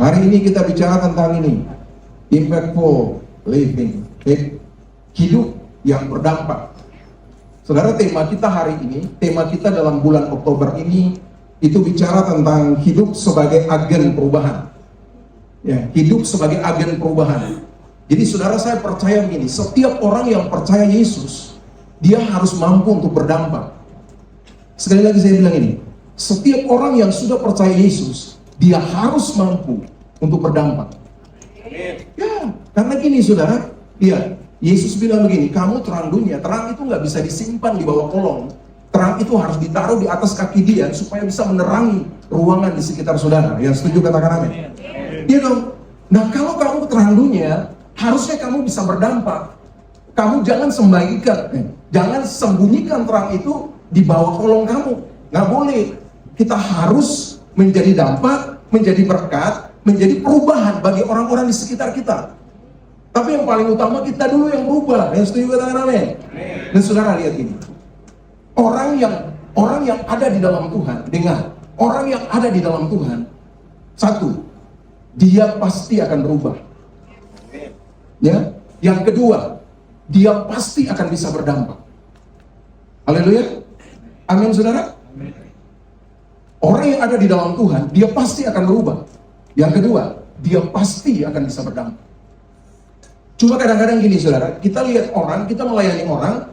Hari ini kita bicara tentang ini, impactful living, hidup yang berdampak. Saudara, tema kita hari ini, tema kita dalam bulan Oktober ini, itu bicara tentang hidup sebagai agen perubahan. Ya, hidup sebagai agen perubahan. Jadi saudara, saya percaya begini, setiap orang yang percaya Yesus, dia harus mampu untuk berdampak. Sekali lagi saya bilang ini, setiap orang yang sudah percaya Yesus, dia harus mampu untuk berdampak. Ya, karena gini saudara, ya, Yesus bilang begini, kamu terang dunia. Terang itu nggak bisa disimpan di bawah kolong. Terang itu harus ditaruh di atas kaki dia supaya bisa menerangi ruangan di sekitar saudara. Yang setuju katakan amin. Iya dong. Nah, kalau kamu terang dunia, harusnya kamu bisa berdampak. Kamu jangan jangan sembunyikan terang itu di bawah kolong kamu. Nggak boleh. Kita harus menjadi dampak, menjadi berkat, menjadi perubahan bagi orang-orang di sekitar kita. Tapi yang paling utama kita dulu yang berubah. Yang setuju katakan amin. Dan saudara lihat ini. Orang yang ada di dalam Tuhan, dengar, orang yang ada di dalam Tuhan, satu, dia pasti akan berubah. Ya, yang kedua, dia pasti akan bisa berdampak. Haleluya. Amin saudara. Orang yang ada di dalam Tuhan, dia pasti akan berubah. Yang kedua, dia pasti akan bisa berdampak. Cuma kadang-kadang gini saudara, kita lihat orang, kita melayani orang,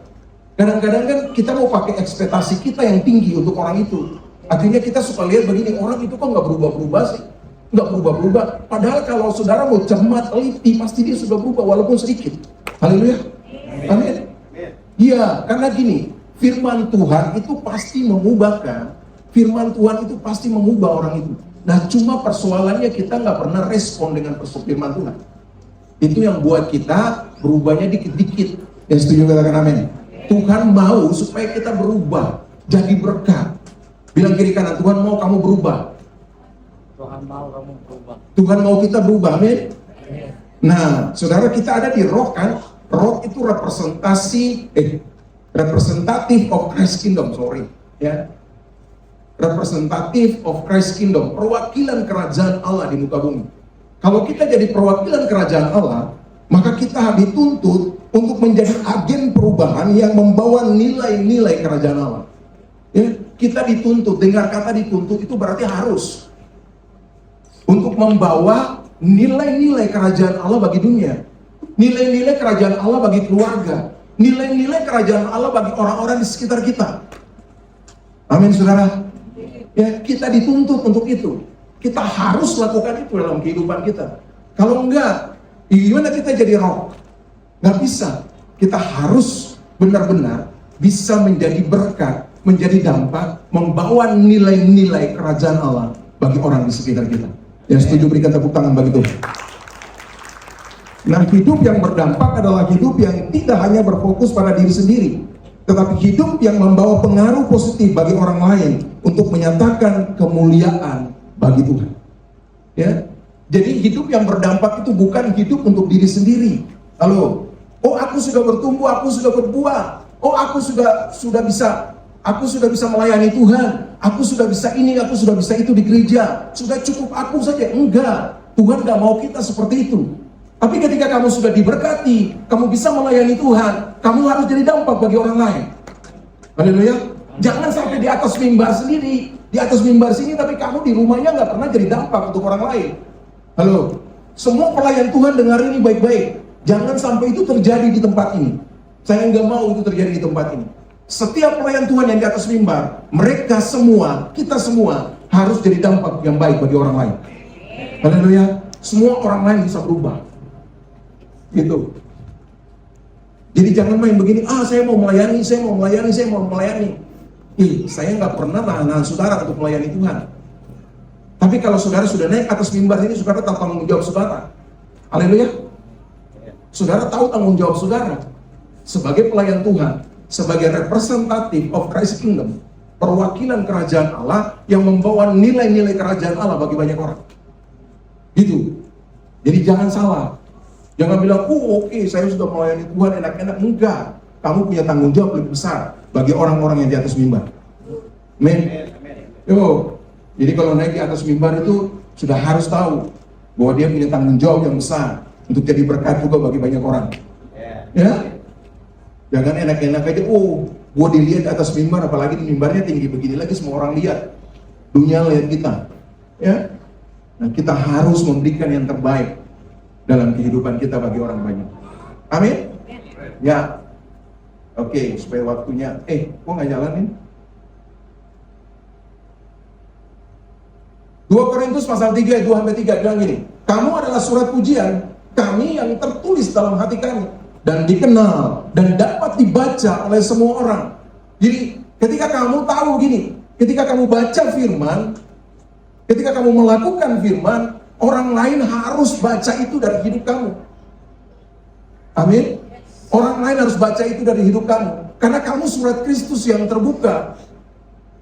kadang-kadang kan kita mau pakai ekspektasi kita yang tinggi untuk orang itu. Akhirnya kita suka lihat begini, orang itu kok nggak berubah-berubah sih? Nggak berubah-berubah. Padahal kalau saudara mau cermat, teliti, pasti dia sudah berubah walaupun sedikit. Haleluya. Amin. Iya, karena gini, firman Tuhan itu pasti mengubahkan. Firman Tuhan itu pasti mengubah orang itu. Nah, cuma persoalannya kita nggak pernah respon dengan firman Tuhan. Itu yang buat kita berubahnya dikit-dikit. Yang setuju katakan amin. Tuhan mau supaya kita berubah, jadi berkat. Bilang kiri kanan, Tuhan mau kamu berubah. Tuhan mau kamu berubah. Tuhan mau kita berubah, amin. Nah, saudara, kita ada di roh kan? Roh itu representative of Christ Kingdom, ya. Representative of Christ Kingdom, perwakilan kerajaan Allah di muka bumi. Kalau kita jadi perwakilan kerajaan Allah, maka kita dituntut untuk menjadi agen perubahan yang membawa nilai-nilai kerajaan Allah. Ya, kita dituntut, dengar kata dituntut itu berarti harus untuk membawa nilai-nilai kerajaan Allah bagi dunia, nilai-nilai kerajaan Allah bagi keluarga, nilai-nilai kerajaan Allah bagi orang-orang di sekitar kita. Amin saudara. Ya, kita dituntut untuk itu. Kita harus lakukan itu dalam kehidupan kita. Kalau enggak, gimana kita jadi roh? Nggak bisa. Kita harus benar-benar bisa menjadi berkat, menjadi dampak, membawa nilai-nilai kerajaan Allah bagi orang di sekitar kita. Yang setuju berikan tepuk tangan bagi Tuhan. Nah, hidup yang berdampak adalah hidup yang tidak hanya berfokus pada diri sendiri, tetapi hidup yang membawa pengaruh positif bagi orang lain untuk menyatakan kemuliaan bagi Tuhan. Ya, jadi hidup yang berdampak itu bukan hidup untuk diri sendiri. Halo, oh aku sudah bertumbuh, aku sudah berbuah, oh aku sudah bisa melayani Tuhan, aku sudah bisa ini, aku sudah bisa itu di gereja, sudah cukup aku saja. Enggak, Tuhan nggak mau kita seperti itu. Tapi ketika kamu sudah diberkati, kamu bisa melayani Tuhan, kamu harus jadi dampak bagi orang lain. Haleluya. Jangan sampai di atas mimbar sendiri, di atas mimbar sini, tapi kamu di rumahnya nggak pernah jadi dampak untuk orang lain. Halo, semua pelayan Tuhan dengar ini baik-baik. Jangan sampai itu terjadi di tempat ini. Saya nggak mau itu terjadi di tempat ini. Setiap pelayan Tuhan yang di atas mimbar, mereka semua, kita semua harus jadi dampak yang baik bagi orang lain. Haleluya. Semua orang lain bisa berubah. Gitu. Jadi jangan main begini, saya mau melayani. Saya nggak pernah nahan saudara untuk melayani Tuhan. Tapi kalau saudara sudah naik atas mimbar ini, saudara tahu tanggung jawab saudara. Haleluya. Saudara tahu tanggung jawab saudara sebagai pelayan Tuhan, sebagai representative of Christ Kingdom, perwakilan kerajaan Allah yang membawa nilai-nilai kerajaan Allah bagi banyak orang. Gitu. Jadi jangan salah. Jangan bilang, oke, saya sudah melayani Tuhan enak-enak. Enggak. Kamu punya tanggung jawab lebih besar bagi orang-orang yang di atas mimbar. Amin. Yo. Jadi kalau naik di atas mimbar itu sudah harus tahu bahwa dia punya tanggung jawab yang besar untuk jadi berkat juga bagi banyak orang. Ya, jangan enak-enak aja. Oh, gua dilihat di atas mimbar, apalagi di mimbarnya tinggi begini lagi, semua orang lihat, dunia lihat kita. Ya, nah kita harus memberikan yang terbaik dalam kehidupan kita bagi orang banyak. Amin. Ya, oke, supaya waktunya. Kok nggak jalanin? 2 Korintus pasal 3 ayat 2-3 bilang gini, kamu adalah surat pujian kami yang tertulis dalam hati kami dan dikenal dan dapat dibaca oleh semua orang. Jadi ketika kamu tahu gini, ketika kamu baca firman, ketika kamu melakukan firman, orang lain harus baca itu dari hidup kamu. Amin. Orang lain harus baca itu dari hidup kamu, karena kamu surat Kristus yang terbuka,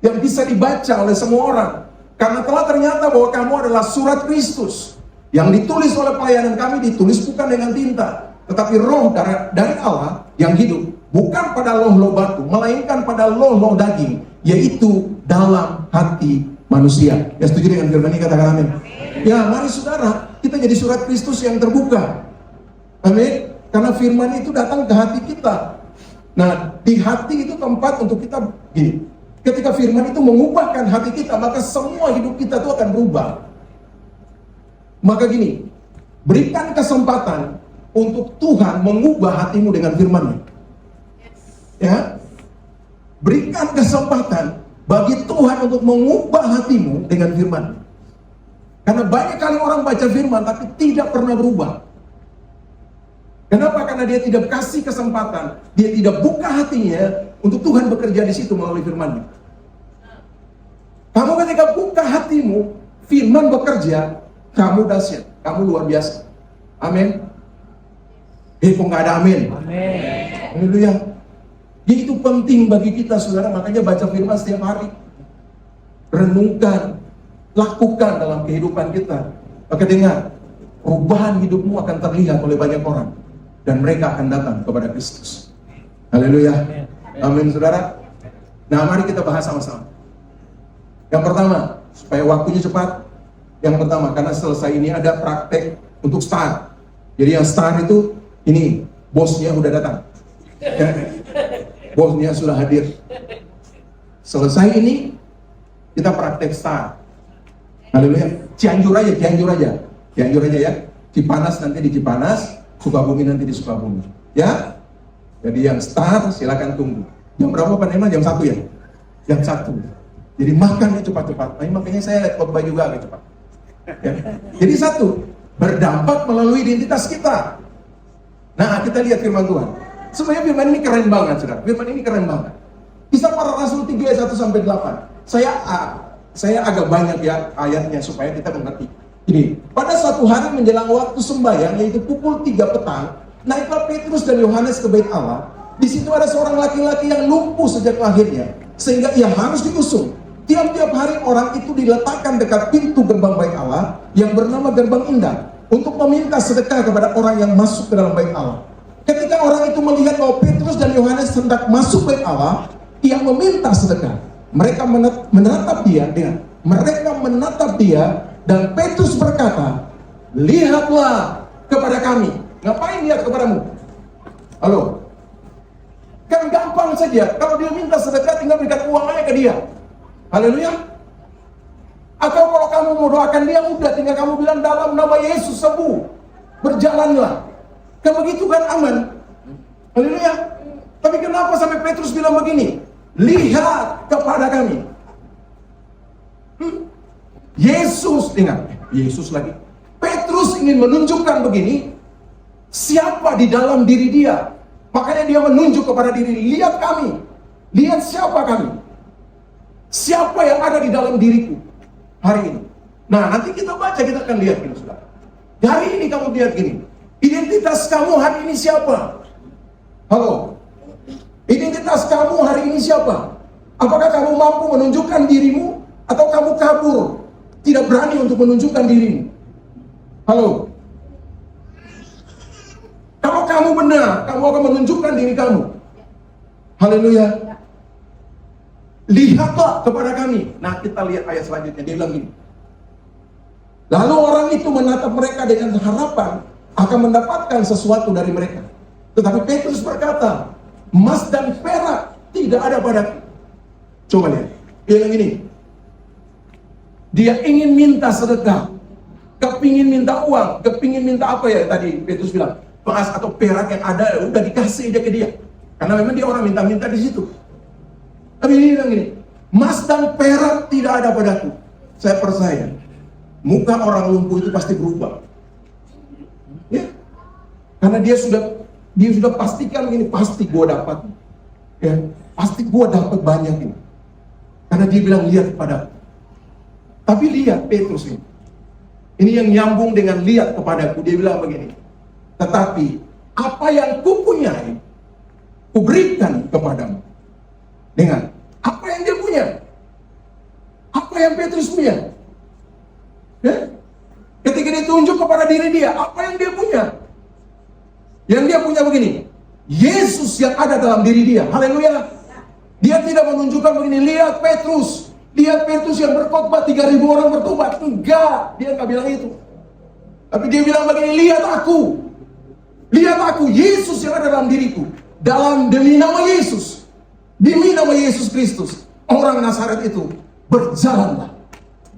yang bisa dibaca oleh semua orang. Karena telah ternyata bahwa kamu adalah surat Kristus yang ditulis oleh pelayanan kami, ditulis bukan dengan tinta, tetapi roh dari Allah yang hidup, bukan pada loh-loh batu, melainkan pada loh-loh daging, yaitu dalam hati manusia. Ya, setuju dengan firman ini, katakan amin. Ya, mari saudara, kita jadi surat Kristus yang terbuka. Amin. Karena firman itu datang ke hati kita. Nah, di hati itu tempat untuk kita gini. Ketika firman itu mengubahkan hati kita, maka semua hidup kita itu akan berubah. Maka gini, berikan kesempatan untuk Tuhan mengubah hatimu dengan firman-Nya. Ya, berikan kesempatan bagi Tuhan untuk mengubah hatimu dengan firman. Karena banyak kali orang baca firman tapi tidak pernah berubah. Kenapa? Karena dia tidak kasih kesempatan, dia tidak buka hatinya untuk Tuhan bekerja di situ melalui firman-Nya. Kamu ketika buka hatimu, firman bekerja, kamu dahsyat, kamu luar biasa. Amin. Kok nggak ada amin? Amin. Haleluya. Jadi itu penting bagi kita, saudara. Makanya baca firman setiap hari, renungkan, lakukan dalam kehidupan kita. Maka dengar, perubahan hidupmu akan terlihat oleh banyak orang, dan mereka akan datang kepada Kristus. Haleluya. Amin, saudara. Nah, mari kita bahas sama-sama. Yang pertama, supaya waktunya cepat. Yang pertama, karena selesai ini ada praktek untuk start. Jadi yang start itu, ini bosnya udah datang. Bosnya sudah hadir. Selesai ini, kita praktek start. Haleluya. Cianjur aja ya. Cipanas nanti di Cipanas, Sukabumi nanti di Sukabumi. Ya. Jadi yang start silakan tunggu. Jam berapa Pak Nema? Jam 1 ya? Jam 1. Jadi makannya cepat-cepat. Nah, makanya saya lihat khotbah juga agak cepat. Ya. Jadi satu, berdampak melalui identitas kita. Nah, kita lihat firman Tuhan. Sebenarnya firman ini keren banget, saudara. Firman ini keren banget. Kisah Para Rasul 3 ayat 1-8. Saya agak banyak ya ayatnya supaya kita mengerti. Ini, pada suatu hari menjelang waktu sembahyang, yaitu pukul 3 petang, naiklah Petrus dan Yohanes ke bait Allah. Di situ ada seorang laki-laki yang lumpuh sejak lahirnya, sehingga ia harus diusung. Tiap-tiap hari orang itu diletakkan dekat pintu gerbang bait Allah yang bernama Gerbang Indah untuk meminta sedekah kepada orang yang masuk ke dalam bait Allah. Ketika orang itu melihat bahwa Petrus dan Yohanes hendak masuk bait Allah, ia meminta sedekah. Mereka menatap dia dan Petrus berkata, "Lihatlah kepada kami." Ngapain lihat kepadamu? Halo? Kan gampang saja, kalau dia minta sedekah tinggal berikan uang aja ke dia. Haleluya. Atau kalau kamu mau doakan dia, udah tinggal kamu bilang dalam nama Yesus sembuh, berjalanlah. Kan begitu kan, aman. Haleluya. Tapi kenapa sampai Petrus bilang begini? Lihat kepada kami. Yesus, ingat, Yesus lagi. Petrus ingin menunjukkan begini, siapa di dalam diri dia. Makanya dia menunjuk kepada diri, lihat kami. Lihat siapa kami. Siapa yang ada di dalam diriku hari ini. Nah, nanti kita baca, kita akan lihat ini, saudara. Hari ini kamu lihat gini. Identitas kamu hari ini siapa? Halo? Identitas kamu hari ini siapa? Apakah kamu mampu menunjukkan dirimu, atau kamu kabur, tidak berani untuk menunjukkan dirimu? Halo? Kalau kamu benar, kamu akan menunjukkan diri kamu. Haleluya. Lihatlah kepada kami. Nah, kita lihat ayat selanjutnya. Dia bilang gini, Lalu orang itu menatap mereka dengan harapan akan mendapatkan sesuatu dari mereka. Tetapi Petrus berkata, emas dan perak tidak ada padaku. Coba lihat, dia bilang gini, dia ingin minta sedekah, kepingin minta uang, kepingin minta apa ya tadi Petrus bilang, emas atau perak yang ada udah dikasih dia ke dia, karena memang dia orang minta-minta di situ. Tapi dia bilang gini, emas dan perak tidak ada padaku. Saya percaya muka orang lumpuh itu pasti berubah, ya, karena dia sudah pastikan ini, pasti gue dapat, ya, pasti gue dapat banyak ini, karena dia bilang lihat padaku. Tapi lihat Petrus ini yang nyambung dengan lihat kepadaku. Dia bilang begini, tetapi apa yang kupunyai kuberikan kepadamu. Dengan apa yang dia punya, apa yang Petrus punya, ya? Ketika ditunjuk kepada diri dia, apa yang dia punya? Yang dia punya begini, Yesus yang ada dalam diri dia. Haleluya. Dia tidak menunjukkan begini, lihat Petrus, lihat Petrus yang berkhotbah 3.000 orang bertobat. Enggak, dia enggak bilang itu. Tapi dia bilang begini, lihat aku, Yesus yang ada dalam diriku. Demi nama Yesus, demi nama Yesus Kristus, orang Nazaret itu berjalanlah.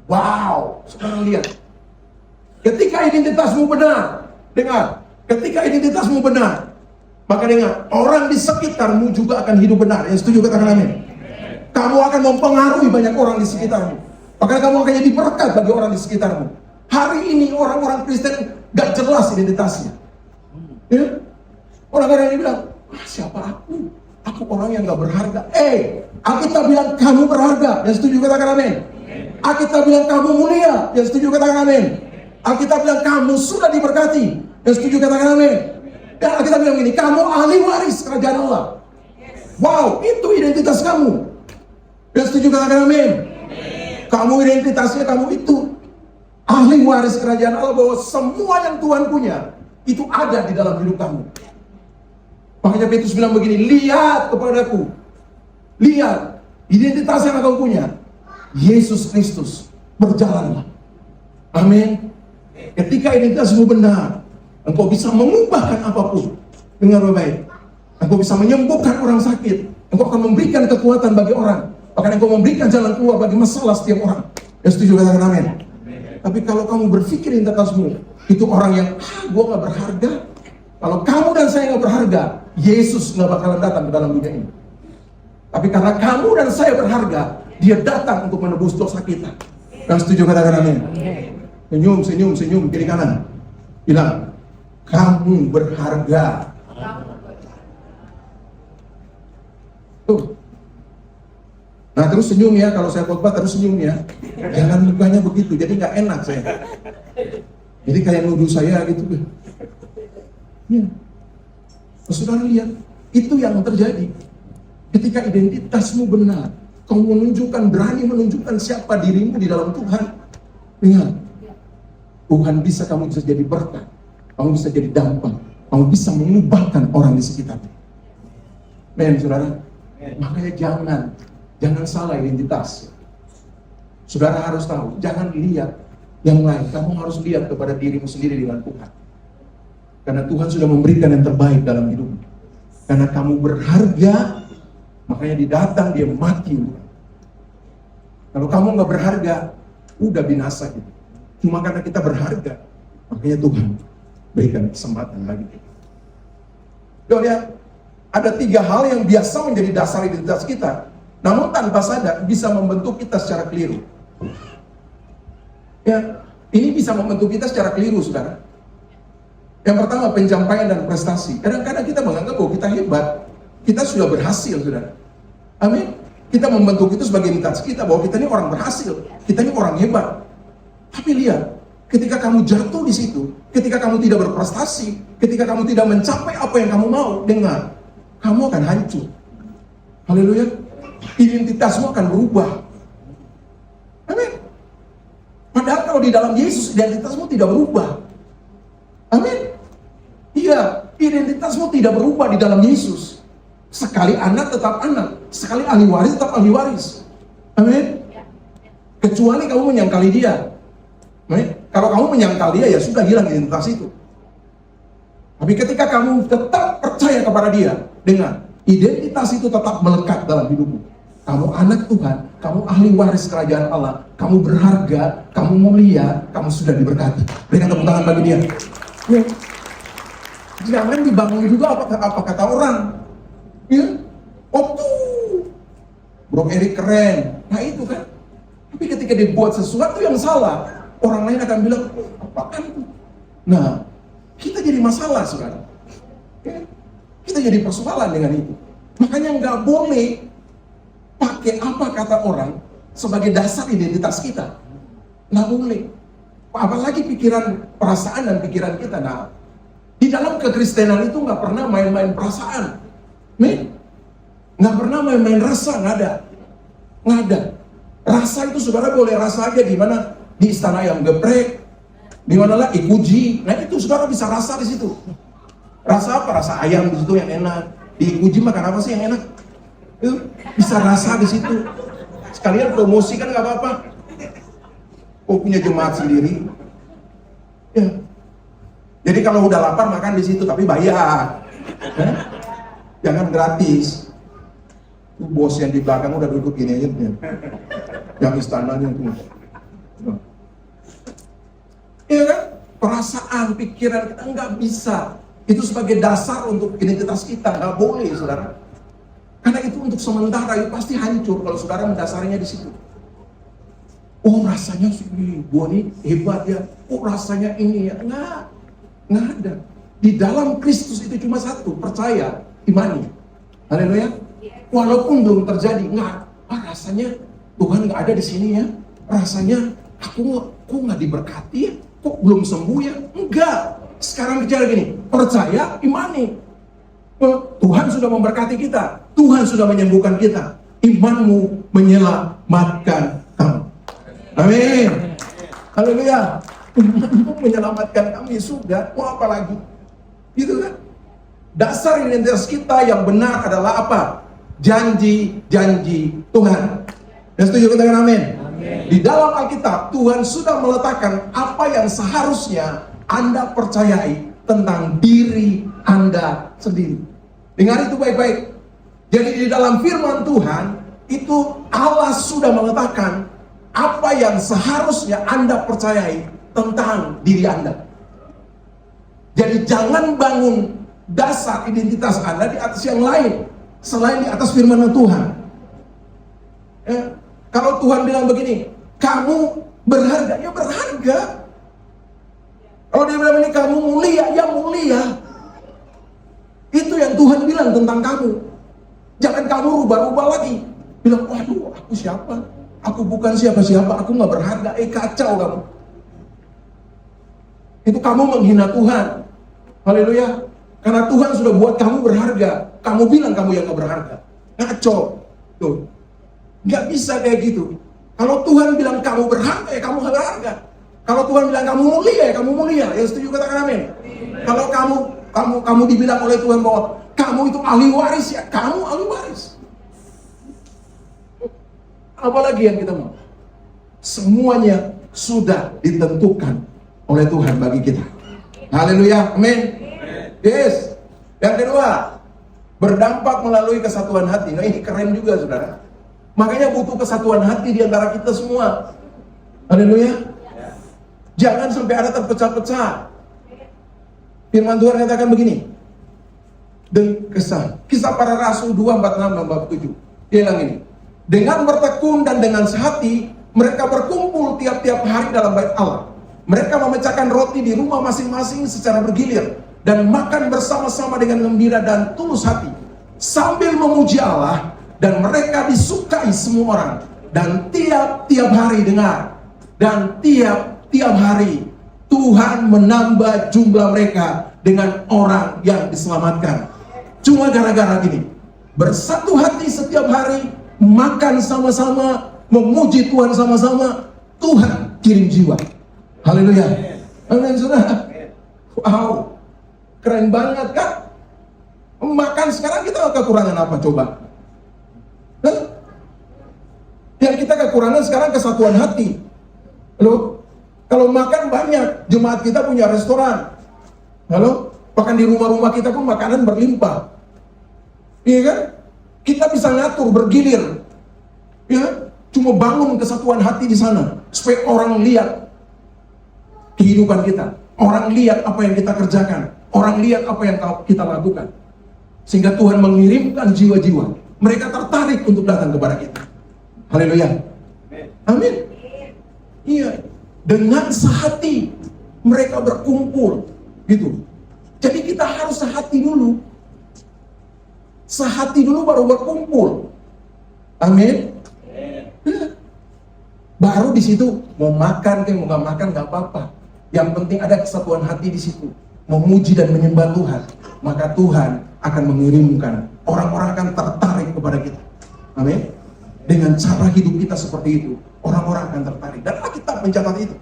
Wow, sekarang lihat. Ketika identitasmu benar, dengar, ketika identitasmu benar, maka dengar, orang di sekitarmu juga akan hidup benar. Yang setuju katakan amin. Kamu akan mempengaruhi banyak orang di sekitarmu. Maka kamu akan jadi berkat bagi orang di sekitarmu. Hari ini orang-orang Kristen gak jelas identitasnya, ya? Orang kadang bilang, siapa aku? Aku orang yang gak berharga. Alkitab bilang kamu berharga. Yang setuju katakan amin. Alkitab bilang kamu mulia. Yang setuju katakan amin. Alkitab bilang kamu sudah diberkati. Yang setuju katakan amin. Dan Alkitab bilang gini, kamu ahli waris kerajaan Allah. Wow, itu identitas kamu. Yang setuju katakan amin. Kamu identitasnya, kamu itu ahli waris kerajaan Allah, bahwa semua yang Tuhan punya itu ada di dalam hidup kamu. Makanya Petrus bilang begini, lihat kepadaku, lihat identitas yang kau punya, Yesus Kristus, berjalanlah. Amin. Ketika identitasmu benar, engkau bisa mengubahkan apapun. Dengar baik-baik, engkau bisa menyembuhkan orang sakit, engkau akan memberikan kekuatan bagi orang, bahkan engkau memberikan jalan keluar bagi masalah setiap orang. Yang setuju katakan amin. Tapi kalau kamu berpikir identitasmu itu orang yang gue gak berharga, kalau kamu dan saya gak berharga, Yesus gak bakalan datang ke dalam dunia ini. Tapi karena kamu dan saya berharga, dia datang untuk menebus dosa kita. Yang setuju katakan amin. Senyum kiri kanan, bilang kamu berharga. Tuh. Nah terus senyum ya, kalau saya khotbah terus senyum ya. Jangan mukanya begitu, jadi nggak enak saya. Jadi kayak nuduh saya gitu. Ya. Saudara lihat, itu yang terjadi. Ketika identitasmu benar, kamu berani menunjukkan siapa dirimu di dalam Tuhan. Ingat, Tuhan kamu bisa jadi berkat, kamu bisa jadi dampak, kamu bisa mengubahkan orang di sekitarmu. Men, saudara. Makanya jangan salah identitas. Saudara harus tahu, jangan lihat yang lain, kamu harus lihat kepada dirimu sendiri dengan Tuhan. Karena Tuhan sudah memberikan yang terbaik dalam hidupmu. Karena kamu berharga, makanya didatang dia mati. Kalau kamu nggak berharga, udah binasa gitu. Cuma karena kita berharga, makanya Tuhan berikan kesempatan bagi kita. Lihat, ada 3 hal yang biasa menjadi dasar identitas kita, namun tanpa sadar bisa membentuk kita secara keliru. Ya, ini bisa membentuk kita secara keliru, saudara. Yang pertama, pencapaian dan prestasi. Kadang-kadang kita menganggap bahwa kita hebat, kita sudah berhasil, saudara. Amin. Kita membentuk itu sebagai identitas kita, bahwa kita ini orang berhasil, kita ini orang hebat. Tapi lihat, ketika kamu jatuh di situ, ketika kamu tidak berprestasi, ketika kamu tidak mencapai apa yang kamu mau, dengar, kamu akan hancur. Haleluya. Identitasmu akan berubah. Amin. Padahal kalau di dalam Yesus, identitasmu tidak berubah. Amin. Iya, identitasmu tidak berubah di dalam Yesus. Sekali anak tetap anak, sekali ahli waris tetap ahli waris. Amin. Kecuali kamu menyangkali dia. Amin. Kalau kamu menyangkal dia, ya sudah, hilang identitas itu. Tapi ketika kamu tetap percaya kepada dia, dengan identitas itu tetap melekat dalam hidupmu. Kamu anak Tuhan, kamu ahli waris kerajaan Allah, kamu berharga, kamu mulia, kamu sudah diberkati. Berikan tepuk tangan bagi dia. Ya. Jangan dibangun juga apa kata orang. Ya. Oh tuh, Bro Erik keren. Nah itu kan. Tapi ketika dibuat sesuatu yang salah, orang lain akan bilang, apaan itu? Nah, kita jadi masalah sekarang. Ya. Kita jadi persoalan dengan itu. Makanya nggak boleh pakai apa kata orang sebagai dasar identitas kita. Nggak boleh. Apalagi pikiran, perasaan dan pikiran kita. Nah, di dalam kekristenan itu nggak pernah main-main perasaan. Nggak pernah main-main rasa, nggak ada. Nggak ada. Rasa itu saudara boleh rasa aja di mana, di istana yang geprek, di mana lah Ikuji. Nah itu saudara bisa rasa di situ. Rasa apa? Rasa ayam di situ yang enak. Di Ikuji makan apa sih yang enak? Itu bisa rasa di situ. Sekalian promosi kan nggak apa-apa. Oh punya jemaat sendiri. Ya. Jadi kalau udah lapar makan di situ, tapi bayar. Jangan gratis. Tuh bos yang di belakang udah duduk gini aja. Yang istananya tuh. Iya kan? Perasaan, pikiran kita nggak bisa. Itu sebagai dasar untuk identitas kita, nggak boleh, saudara. Karena itu untuk sementara, itu pasti hancur kalau saudara mendasarinya di situ. Oh rasanya sih, gua nih hebat ya. Oh rasanya ini ya, nggak ada. Di dalam Kristus itu cuma satu, percaya, imani. Haleluya. Walaupun belum terjadi, rasanya Tuhan nggak ada di sini ya. Rasanya aku kok nggak diberkati ya. Kok belum sembuh ya? Enggak. Sekarang bicara gini, percaya, imani. Tuhan sudah memberkati kita. Tuhan sudah menyembuhkan kita. Imanmu menyelamatkan kamu. Amin. Haleluya. Imanmu menyelamatkan kamu, ya sudah. Mau apa lagi? Gitu kan? Dasar identitas kita yang benar adalah apa? Janji-janji Tuhan. Dan setuju katakan amin? Di dalam Alkitab, Tuhan sudah meletakkan apa yang seharusnya Anda percayai tentang diri Anda sendiri. Dengar itu baik-baik. Jadi di dalam firman Tuhan, itu Allah sudah meletakkan apa yang seharusnya Anda percayai tentang diri Anda. Jadi jangan bangun dasar identitas Anda di atas yang lain, selain di atas firman Tuhan. Kalau Tuhan bilang begini, kamu berharga, ya berharga. Kalau dia bilang ini kamu mulia, ya mulia. Itu yang Tuhan bilang tentang kamu. Jangan kamu rubah-rubah lagi. Bilang, waduh, aku siapa? Aku bukan siapa-siapa, aku gak berharga. Kacau kamu. Itu kamu menghina Tuhan. Haleluya. Karena Tuhan sudah buat kamu berharga. Kamu bilang kamu yang gak berharga. Ngaco. Tuh. Gak bisa kayak gitu. Kalau Tuhan bilang kamu berharga, ya kamu berharga. Kalau Tuhan bilang kamu mulia, ya kamu mulia. Ya setuju katakan amin. Kalau kamu dibilang oleh Tuhan bahwa kamu itu ahli waris, ya kamu ahli waris. Apalagi yang kita mau? Semuanya sudah ditentukan oleh Tuhan bagi kita. Haleluya, amin. Yes. Yang kedua, berdampak melalui kesatuan hati. Nah ini keren juga saudara. Makanya butuh kesatuan hati di antara kita semua. Haleluya. Jangan sampai ada terpecah-pecah. Firman Tuhan katakan begini. Dan kisah para rasul 2:46-47. Dia bilang ini. Dengan bertekun dan dengan sehati, mereka berkumpul tiap-tiap hari dalam bait Allah. Mereka memecahkan roti di rumah masing-masing secara bergilir dan makan bersama-sama dengan gembira dan tulus hati, sambil memuji Allah, dan mereka disukai semua orang. Dan tiap-tiap hari dengar, dan tiap-tiap hari Tuhan menambah jumlah mereka dengan orang yang diselamatkan. Cuma gara-gara gini, bersatu hati setiap hari, makan sama-sama, memuji Tuhan sama-sama, Tuhan kirim jiwa. Haleluya. Amin saudara. Wow, keren banget kan? Makan sekarang kita kekurangan apa coba? Yang kita kekurangan sekarang kesatuan hati. Loh, Kalau makan banyak, jemaat kita punya restoran. Halo? Bahkan di rumah-rumah kita pun makanan berlimpah. Iya kan? Kita bisa ngatur, bergilir. Ya, cuma bangun kesatuan hati di sana supaya orang lihat kehidupan kita. Orang lihat apa yang kita kerjakan. Orang lihat apa yang kita lakukan. Sehingga Tuhan mengirimkan jiwa-jiwa. Mereka tertarik untuk datang kepada kita. Haleluya. Amin. Iya. Dengan sehati mereka berkumpul. Gitu. Jadi kita harus sehati dulu. Sehati dulu baru berkumpul. Amin. Baru di situ mau makan kayak mau nggak makan nggak apa-apa. Yang penting ada kesatuan hati di situ. Memuji dan menyembah Tuhan, maka Tuhan akan mengirimkan orang-orang akan tertarik kepada kita. Amin. Dengan cara hidup kita seperti itu, orang-orang akan tertarik. Dan Alkitab mencatat itu.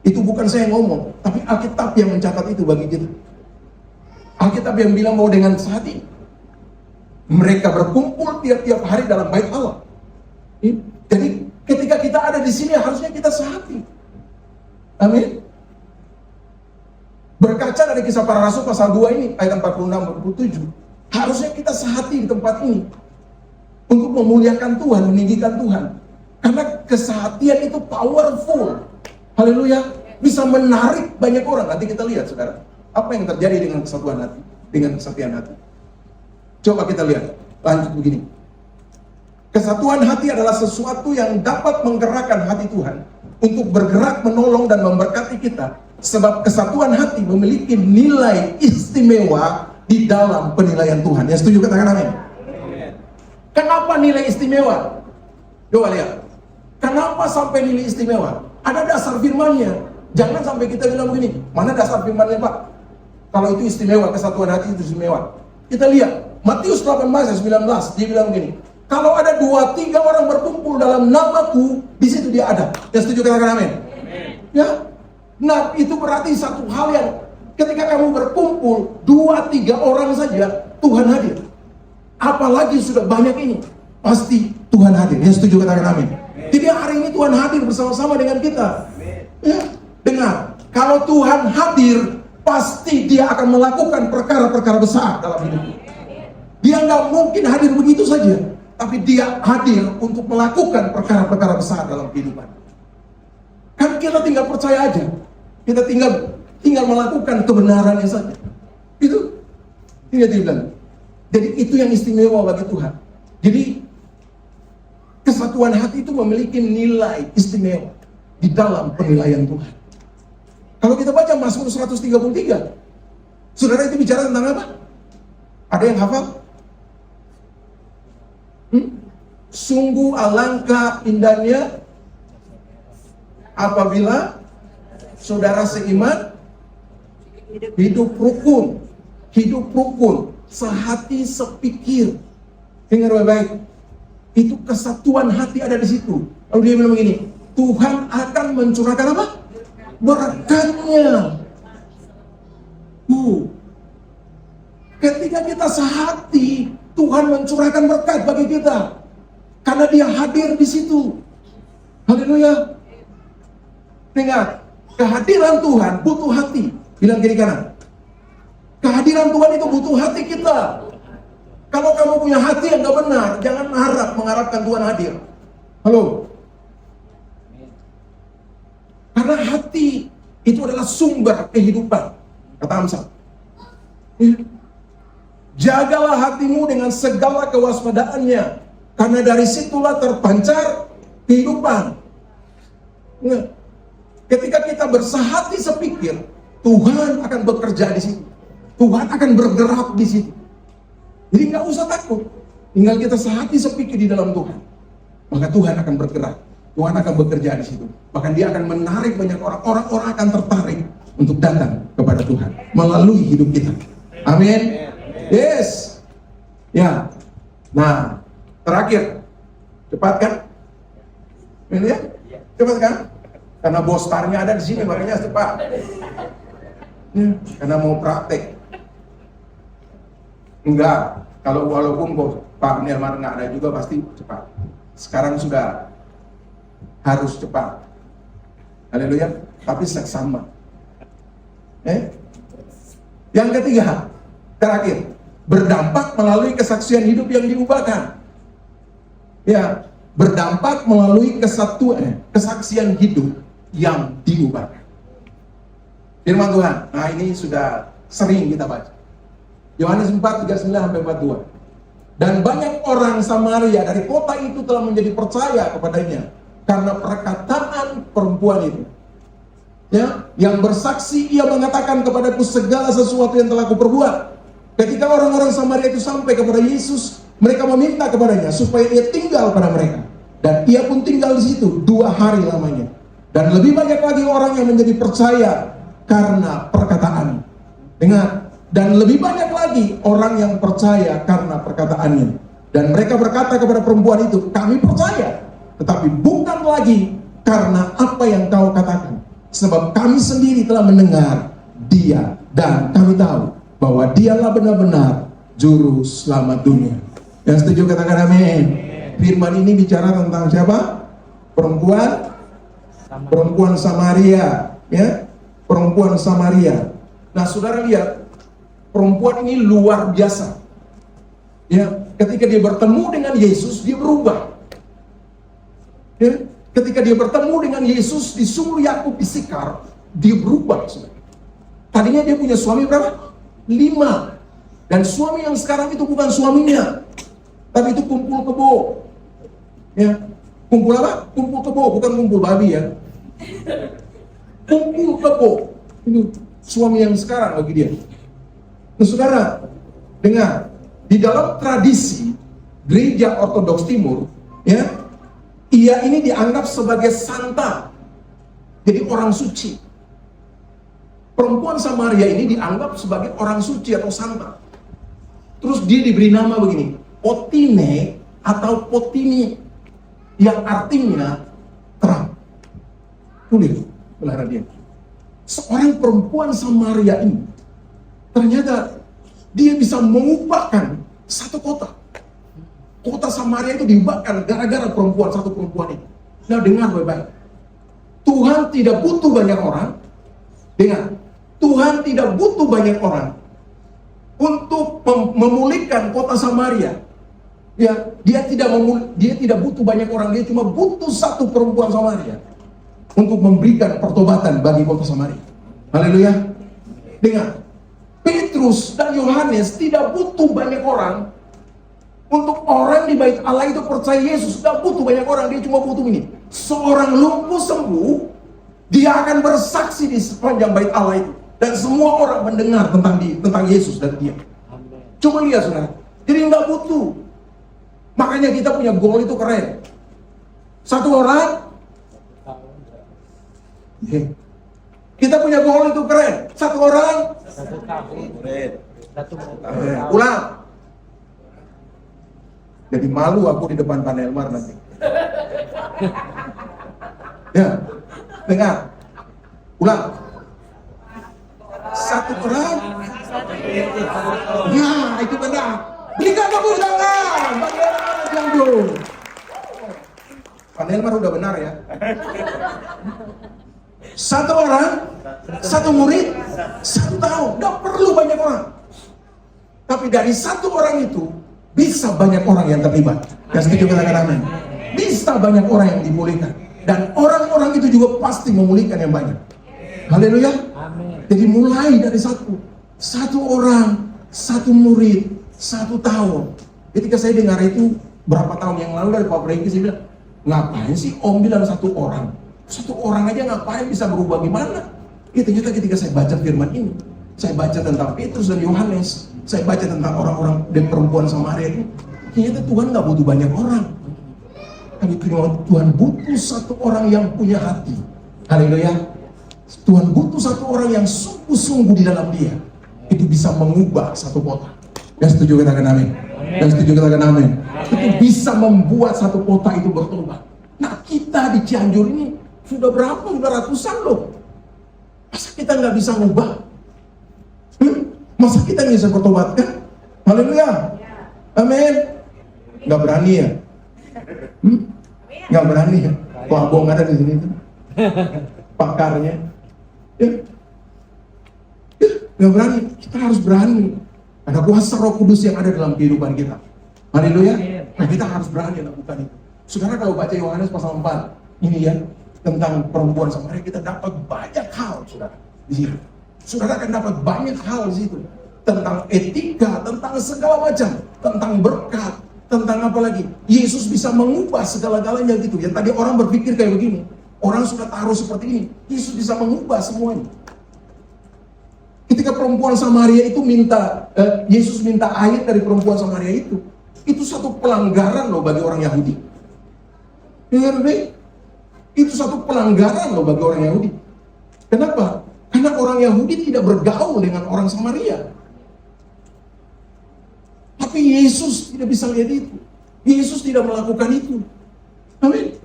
Itu bukan saya yang ngomong, tapi Alkitab yang mencatat itu bagi kita. Alkitab yang bilang bahwa dengan sehati mereka berkumpul tiap-tiap hari dalam bait Allah. Jadi ketika kita ada di sini harusnya kita sehati. Amin. Berkaca dari Kisah Para Rasul pasal 2 ini ayat 46-47, harusnya kita sehati di tempat ini untuk memuliakan Tuhan, meninggikan Tuhan. Karena kesehatian itu powerful. Haleluya. Bisa menarik banyak orang. Nanti kita lihat sekarang apa yang terjadi dengan kesatuan hati, dengan kesetiaan hati. Coba kita lihat, lanjut begini. Kesatuan hati adalah sesuatu yang dapat menggerakkan hati Tuhan untuk bergerak menolong dan memberkati kita. Sebab kesatuan hati memiliki nilai istimewa di dalam penilaian Tuhan. Yang setuju katakan amin. Kenapa nilai istimewa? Coba lihat. Kenapa sampai nilai istimewa? Ada dasar firman-Nya. Jangan sampai kita bilang begini, mana dasar firman-Nya Pak? Kalau itu istimewa, kesatuan hati itu istimewa. Kita lihat, Matius 18 ayat 19, dia bilang begini, kalau ada 2-3 orang berkumpul dalam namaku, di situ dia ada. Yang setuju katakan amin. Ya. Nah, itu berarti satu hal yang ketika kamu berkumpul 2-3 orang saja, Tuhan hadir. Apalagi sudah banyak ini, pasti Tuhan hadir. Yang setuju katakan amin. Jadi hari ini Tuhan hadir bersama-sama dengan kita. Ya, dengar, kalau Tuhan hadir, pasti Dia akan melakukan perkara-perkara besar dalam hidupmu. Dia nggak mungkin hadir begitu saja, tapi Dia hadir untuk melakukan perkara-perkara besar dalam kehidupan. Kan kita tinggal percaya aja. Kita tinggal melakukan kebenarannya saja. Itu dia bilang. Jadi itu yang istimewa bagi Tuhan. Jadi kesatuan hati itu memiliki nilai istimewa di dalam penilaian Tuhan. Kalau kita baca Mazmur 133, saudara itu bicara tentang apa? Ada yang hafal? Sungguh alangkah indahnya apabila saudara seiman hidup rukun, sehati sepikir. Dengar baik-baik. Itu kesatuan hati ada di situ. Lalu dia bilang begini, Tuhan akan mencurahkan apa? Berkatnya. Ketika kita sehati, Tuhan mencurahkan berkat bagi kita. Karena Dia hadir di situ. Haleluya. Dengar, kehadiran Tuhan butuh hati. Bilang kiri kanan. Kehadiran Tuhan itu butuh hati kita. Kalau kamu punya hati yang gak benar, jangan mengharapkan Tuhan hadir. Halo. Karena hati itu adalah sumber kehidupan. Kata Amsal. Jagalah hatimu dengan segala kewaspadaannya, karena dari situlah terpancar kehidupan. Nah, ketika kita bersehati sepikir, Tuhan akan bekerja di situ. Tuhan akan bergerak di situ. Jadi nggak usah takut. Tinggal kita sehati sepikir di dalam Tuhan, maka Tuhan akan bergerak. Tuhan akan bekerja di situ. Bahkan Dia akan menarik banyak orang. Orang-orang akan tertarik untuk datang kepada Tuhan melalui hidup kita. Amin. Yes. Ya. Nah, terakhir, cepat kan? Ini ya? Cepat kan? Karena bos starnya ada di sini, makanya cepat. Karena mau praktek. Enggak. Kalau walaupun bos Pak Nirman nggak ada juga pasti cepat. Sekarang sudah harus cepat. Haleluya. tapi seksama. Yang ketiga, terakhir, berdampak melalui kesaksian hidup yang diubahkan. Ya, berdampak melalui kesaksian hidup yang diubahkan. Firman Tuhan. Nah, ini sudah sering kita baca. Yohanes 4:39-42. Dan banyak orang Samaria dari kota itu telah menjadi percaya kepadanya karena perkataan perempuan itu. Ya, yang bersaksi, ia mengatakan kepadaku segala sesuatu yang telah kuperbuat. Ketika orang-orang Samaria itu sampai kepada Yesus, mereka meminta kepadanya supaya ia tinggal pada mereka. Dan ia pun tinggal di situ 2 hari lamanya. Dan lebih banyak lagi orang yang menjadi percaya karena perkataan. Dengar, dan lebih banyak lagi orang yang percaya karena perkataannya. Dan mereka berkata kepada perempuan itu, kami percaya, tetapi bukan lagi karena apa yang kau katakan. Sebab kami sendiri telah mendengar dia, dan kami tahu bahwa dialah benar-benar juru selamat dunia. Yang setuju katakan amin. Firman ini bicara tentang siapa? Perempuan Samaria, ya, perempuan Samaria. Nah, saudara lihat, perempuan ini luar biasa. Ya, ketika dia bertemu dengan Yesus, dia berubah. Ya, ketika dia bertemu dengan Yesus di sumur Yakub di Sikar, dia berubah. Saudara. Tadinya dia punya suami berapa? 5. Dan suami yang sekarang itu bukan suaminya, tapi itu kumpul kebo. Ya, kumpul apa? Kumpul kebo, bukan kumpul babi ya. Kumpul kebo. Itu suami yang sekarang bagi dia. Nah, saudara, dengar, di dalam tradisi gereja Ortodoks Timur, ya, ia ini dianggap sebagai santa, jadi orang suci. Perempuan Samaria ini dianggap sebagai orang suci atau santa. Terus dia diberi nama begini, Potine atau Potini, yang artinya terang. Tulis, benar dia. Seorang perempuan Samaria ini ternyata dia bisa mengubahkan satu kota. Kota Samaria itu diubahkan gara-gara satu perempuan ini. Nah, dengar baik-baik. Tuhan tidak butuh banyak orang. Dengar, Tuhan tidak butuh banyak orang untuk memulihkan kota Samaria. Ya, dia tidak butuh banyak orang, dia cuma butuh satu perempuan Samaria untuk memberikan pertobatan bagi kota Samaria. Haleluya. Dengar, Petrus dan Yohanes tidak butuh banyak orang untuk orang di bait Allah itu percaya Yesus. Tidak butuh banyak orang, dia cuma butuh ini. Seorang lumpuh sembuh, dia akan bersaksi di sepanjang bait Allah itu. Dan semua orang mendengar tentang Yesus dan dia. Coba lihat saudara, jadi nggak butuh. Makanya kita punya goal itu keren. Satu orang, kita punya goal itu keren. Satu orang, ulang. Jadi malu aku di depan Pak Nelmar nanti. Ya, dengar. Ulang. Satu orang. Ya, itu benar. Berikan tepuk tangan. Pak Nelmar yang dulu. Pak Nelmar udah benar ya. Satu orang, satu murid, 1 tahun. Nggak perlu banyak orang. Tapi dari satu orang itu bisa banyak orang yang terlibat. Yang setuju katakan amin. Bisa banyak orang yang dimulihkan. Dan orang-orang itu juga pasti memulihkan yang banyak. Haleluya. Jadi mulai dari satu orang, satu murid, 1 tahun. Ketika saya dengar itu berapa tahun yang lalu dari Pak Franky, saya bilang, ngapain sih Om bilang 1 orang? 1 orang aja ngapain bisa berubah gimana? Ternyata ketika saya baca firman ini, saya baca tentang Petrus dan Yohanes, saya baca tentang orang-orang dan perempuan Samaria itu, ternyata Tuhan nggak butuh banyak orang. Tapi Tuhan butuh 1 orang yang punya hati. Haleluya. Tuhan butuh 1 orang yang sungguh-sungguh di dalam dia. Itu bisa mengubah 1 kota. Yang setuju katakan amin. Yang setuju katakan amin. Itu bisa membuat 1 kota itu bertobat. Nah, kita di Cianjur ini sudah berapa? Sudah ratusan loh. Masa kita nggak bisa ngubah? Masa kita nggak bisa bertobat kan? Haleluya. Amin. Nggak berani ya? Nggak berani ya? Kok abang ada di sini tuh? Pakarnya. Ya, nggak berani. Kita harus berani. Ada kuasa Roh Kudus yang ada dalam kehidupan kita. Haleluya. Nah, kita harus berani lakukan itu. Saudara, kalau baca Yohanes pasal 4 ini ya, tentang perempuan Samaria, kita dapat banyak hal, saudara, di situ. Saudara akan dapat banyak hal di situ. Tentang etika, tentang segala macam, tentang berkat, tentang apa lagi. Yesus bisa mengubah segala-galanya gitu. Yang tadi orang berpikir kayak begini, orang sudah taruh seperti ini, Yesus bisa mengubah semuanya. Ketika perempuan Samaria itu Yesus minta air dari perempuan Samaria itu satu pelanggaran loh bagi orang Yahudi. Dengar baik, itu satu pelanggaran loh bagi orang Yahudi. Kenapa? Karena orang Yahudi tidak bergaul dengan orang Samaria. Tapi Yesus tidak bisa lihat itu. Yesus tidak melakukan itu. Amin.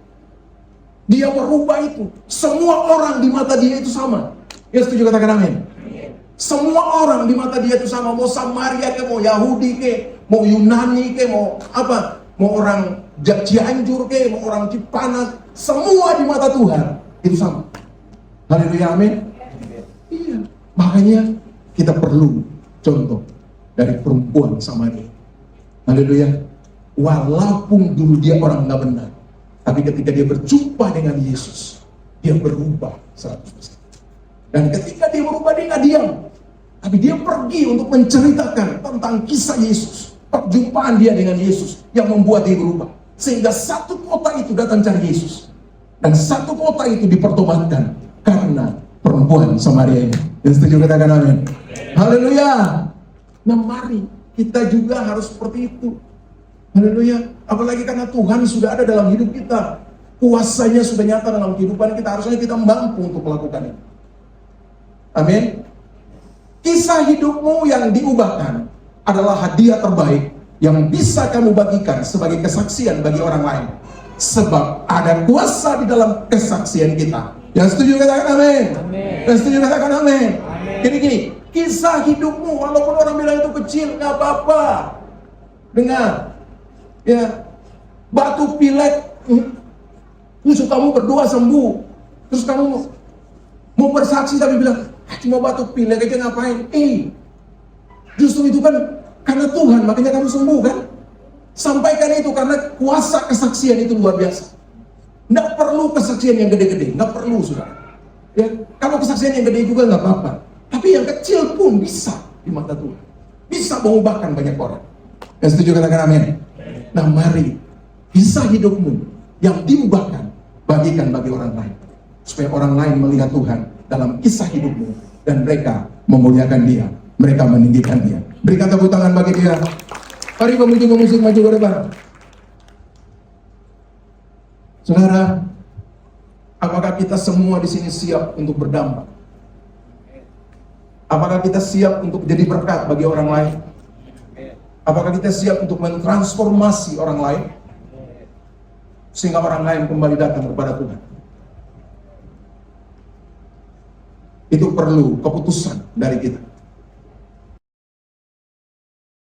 Dia merubah itu. Semua orang di mata dia itu sama. Ya, setuju, katakan amin. Semua orang di mata dia itu sama, mau Samaria ke, mau Yahudi ke, mau Yunani ke, mau apa, mau orang Cianjur ke, mau orang Cipanas, semua di mata Tuhan itu sama. Haleluya, amin. Iya, makanya kita perlu contoh dari perempuan Samaria. Haleluya. Walaupun dulu dia orang nggak benar, tapi ketika dia berjumpa dengan Yesus, dia berubah 100%. Dan ketika dia berubah, dia nggak diam. Tapi dia pergi untuk menceritakan tentang kisah Yesus. Perjumpaan dia dengan Yesus yang membuat dia berubah. Sehingga satu kota itu datang cari Yesus. Dan satu kota itu dipertobatkan karena perempuan Samaria ini. Yang setuju, katakan amin. Haleluya. Nah, mari kita juga harus seperti itu. Haleluya. Apalagi karena Tuhan sudah ada dalam hidup kita. Kuasanya sudah nyata dalam kehidupan kita. Harusnya kita mampu untuk melakukan itu. Amin. Kisah hidupmu yang diubahkan adalah hadiah terbaik yang bisa kamu bagikan sebagai kesaksian bagi orang lain. Sebab ada kuasa di dalam kesaksian kita. Yang setuju katakan amin. Yang setuju katakan amin. Gini, kisah hidupmu walaupun orang bilang itu kecil, nggak apa-apa. Dengar, ya, batu pilek, musuh kamu berdoa sembuh, terus kamu mau bersaksi tapi bilang, cuma batu pilek aja ngapain? Justru itu kan karena Tuhan, makanya kamu sembuh kan? Sampaikan itu karena kuasa kesaksian itu luar biasa. Nggak perlu kesaksian yang gede-gede, nggak perlu, saudara. Ya, kalau kesaksian yang gede juga nggak apa-apa. Tapi yang kecil pun bisa di mata Tuhan, bisa mengubahkan banyak orang. Yang setuju katakan amin. Nah, mari kisah hidupmu yang diubahkan bagikan bagi orang lain, supaya orang lain melihat Tuhan dalam kisah hidupmu dan mereka memuliakan Dia, mereka meninggikan Dia. Berikan tepuk tangan bagi Dia. Mari pemusik maju ke depan. Saudara, apakah kita semua di sini siap untuk berdampak? Apakah kita siap untuk jadi berkat bagi orang lain? Apakah kita siap untuk mentransformasi orang lain sehingga orang lain kembali datang kepada Tuhan? Itu perlu keputusan dari kita.